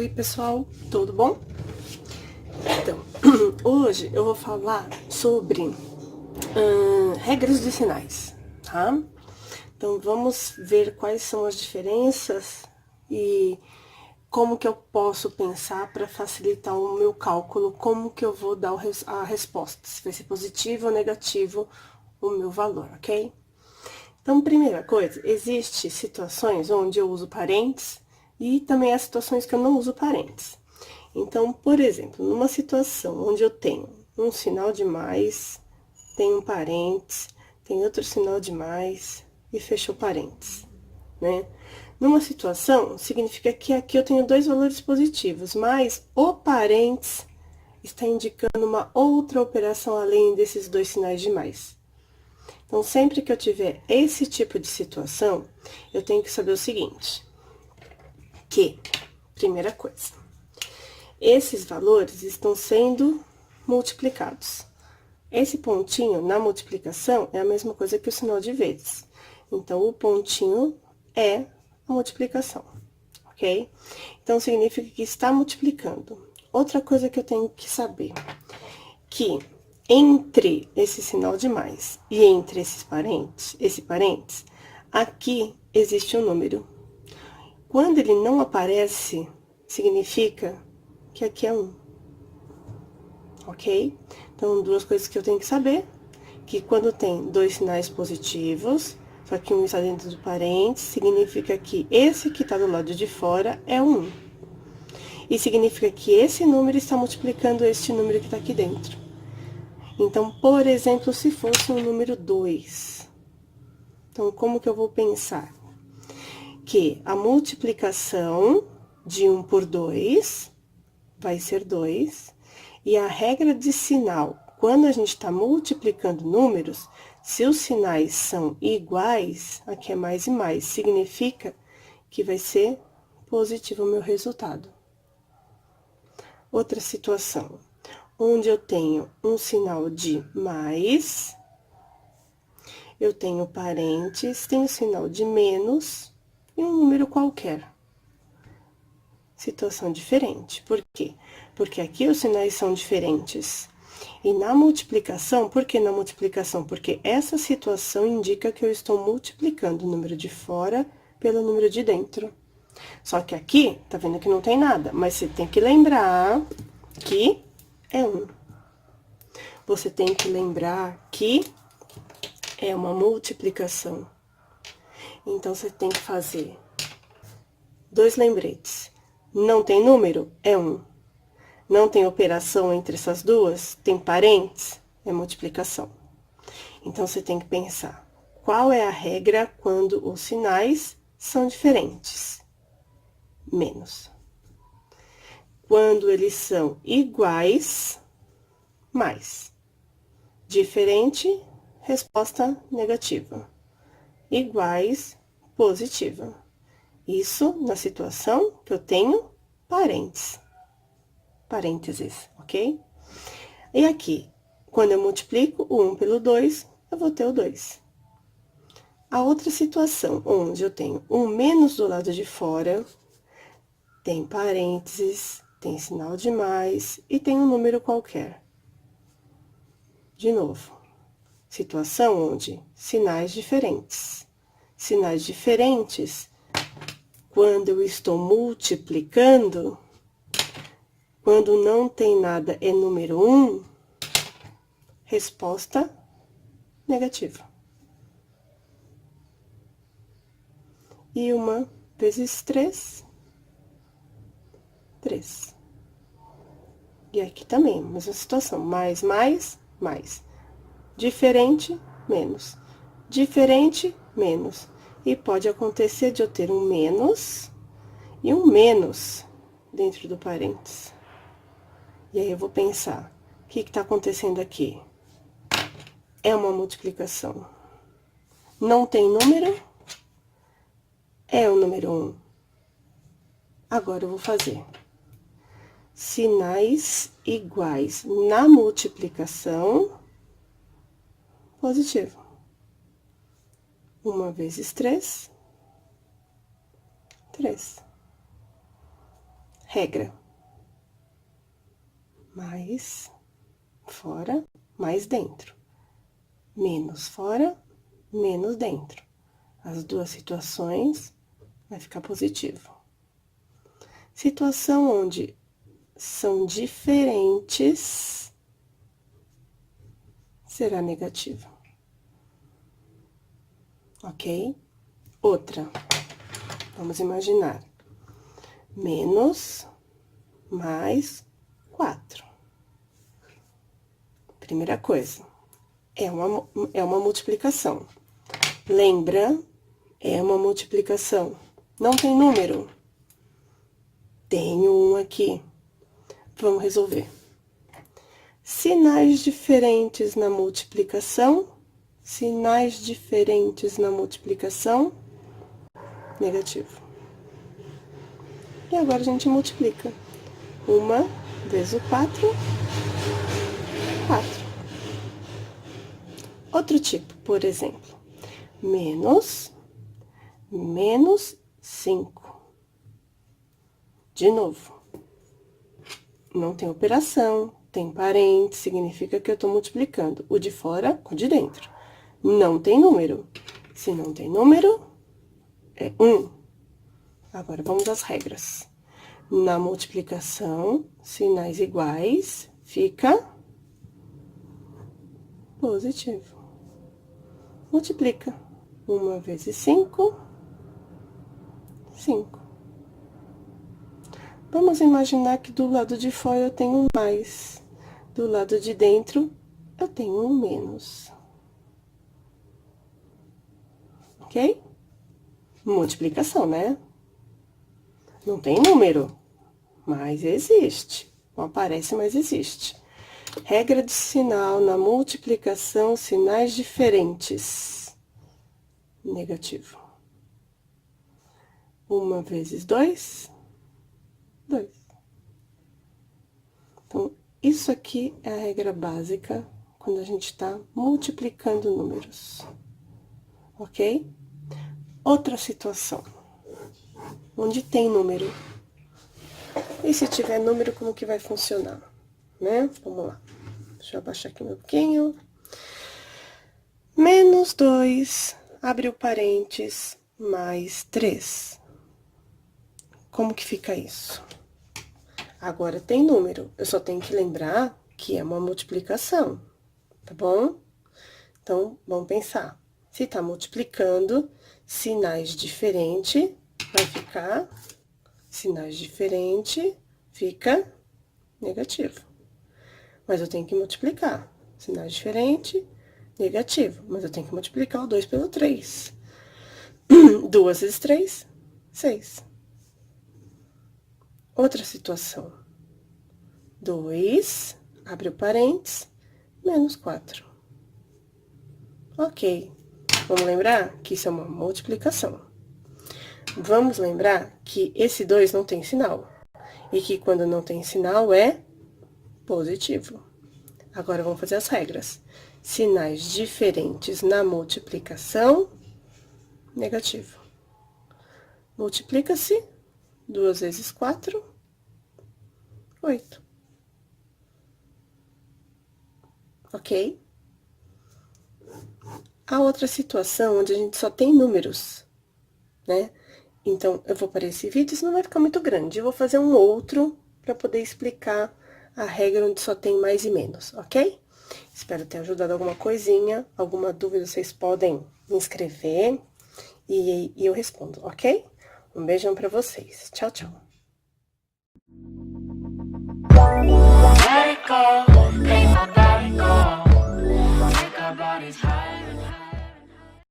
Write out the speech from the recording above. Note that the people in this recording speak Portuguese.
Oi, pessoal, tudo bom? Então, hoje eu vou falar sobre regras de sinais, tá? Então, vamos ver quais são as diferenças e como que eu posso pensar para facilitar o meu cálculo, como que eu vou dar a resposta, se vai ser positivo ou negativo o meu valor, ok? Então, primeira coisa, existem situações onde eu uso parênteses e também há situações que eu não uso parênteses. Então, por exemplo, numa situação onde eu tenho um sinal de mais, tem um parênteses, tem outro sinal de mais e fechou parênteses, né? Numa situação, significa que aqui eu tenho dois valores positivos, mas o parênteses está indicando uma outra operação além desses dois sinais de mais. Então, sempre que eu tiver esse tipo de situação, eu tenho que saber o seguinte, que, primeira coisa, esses valores estão sendo multiplicados. Esse pontinho na multiplicação é a mesma coisa que o sinal de vezes. Então, o pontinho é a multiplicação, ok? Então, significa que está multiplicando. Outra coisa que eu tenho que saber, que entre esse sinal de mais e entre esse parênteses, aqui existe um número. Quando ele não aparece, significa que aqui é 1. Ok? Então, duas coisas que eu tenho que saber, que quando tem dois sinais positivos, só que um está dentro do parênteses, significa que esse que está do lado de fora é 1. E significa que esse número está multiplicando este número que está aqui dentro. Então, por exemplo, se fosse um número 2. Então, como que eu vou pensar? Que a multiplicação de 1 por 2 vai ser 2. E a regra de sinal, quando a gente está multiplicando números, se os sinais são iguais, aqui é mais e mais, significa que vai ser positivo o meu resultado. Outra situação, onde eu tenho um sinal de mais, eu tenho parênteses, tenho sinal de menos e um número qualquer. Situação diferente. Por quê? Porque aqui os sinais são diferentes. E na multiplicação, por que na multiplicação? Porque essa situação indica que eu estou multiplicando o número de fora pelo número de dentro. Só que aqui, tá vendo que não tem nada, mas você tem que lembrar que é 1. Você tem que lembrar que é uma multiplicação. Então, você tem que fazer dois lembretes. Não tem número? É 1. Não tem operação entre essas duas? Tem parênteses? É multiplicação. Então, você tem que pensar, qual é a regra quando os sinais são diferentes? Menos. Quando eles são iguais, mais. Diferente, resposta negativa. Iguais, positiva. Isso na situação que eu tenho parênteses, ok? E aqui, quando eu multiplico o 1 pelo 2, eu vou ter o 2. A outra situação, onde eu tenho um menos do lado de fora, tem parênteses, tem sinal de mais e tem um número qualquer. De novo, situação onde sinais diferentes. Sinais diferentes, quando eu estou multiplicando, quando não tem nada é número 1, resposta negativa. E 1 vezes 3, 3. E aqui também, mesma situação, mais, mais. Diferente, menos. Diferente, menos. E pode acontecer de eu ter um menos e um menos dentro do parênteses. E aí eu vou pensar, o que está acontecendo aqui? É uma multiplicação. Não tem número? É o número 1. Agora eu vou fazer sinais iguais na multiplicação, positivo. 1 vezes 3, 3. regra. Mais fora, mais dentro. Menos fora, menos dentro. As duas situações vai ficar positivo. Situação onde são diferentes será negativo. Ok? Outra. Vamos imaginar. Menos mais 4. Primeira coisa, é uma multiplicação. Lembra? É uma multiplicação. Não tem número? Tenho um aqui. Vamos resolver. Sinais diferentes na multiplicação. Sinais diferentes na multiplicação. Negativo. E agora a gente multiplica. 1 vezes o 4, 4. Outro tipo, por exemplo, menos 5. De novo, não tem operação, tem parênteses, significa que eu estou multiplicando o de fora com o de dentro. Não tem número. Se não tem número, é 1. Agora, vamos às regras. Na multiplicação, sinais iguais, fica positivo. Multiplica. 1 vezes 5, 5. Vamos imaginar que do lado de fora eu tenho um mais. Do lado de dentro, eu tenho um menos. Ok? Multiplicação, né? Não tem número, mas existe. Não aparece, mas existe. Regra de sinal na multiplicação, sinais diferentes. Negativo. 1 vezes 2, 2. Então, isso aqui é a regra básica quando a gente está multiplicando números. Ok? Outra situação. Onde tem número. E se tiver número, como que vai funcionar? Né? Vamos lá. Deixa eu abaixar aqui um pouquinho. Menos 2, abre o parênteses, mais 3. Como que fica isso? Agora tem número, eu só tenho que lembrar que é uma multiplicação, tá bom? Então, vamos pensar. Se tá multiplicando, sinais diferentes, vai ficar... Sinais diferentes, fica negativo. Mas eu tenho que multiplicar. Sinais diferentes, negativo. Mas eu tenho que multiplicar o 2 pelo 3. 2 vezes 3, 6. Outra situação. 2, abre o parênteses, menos 4. Ok. Vamos lembrar que isso é uma multiplicação. Vamos lembrar que esse 2 não tem sinal. E que quando não tem sinal é positivo. Agora, vamos fazer as regras. Sinais diferentes na multiplicação, negativo. Multiplica-se 2 vezes 4, 8. Ok? A outra situação onde a gente só tem números, né? Então, eu vou parar esse vídeo, senão vai ficar muito grande. Eu vou fazer um outro para poder explicar a regra onde só tem mais e menos, ok? Espero ter ajudado alguma coisinha. Alguma dúvida, vocês podem me escrever e eu respondo, ok? Um beijão pra vocês. Tchau, tchau.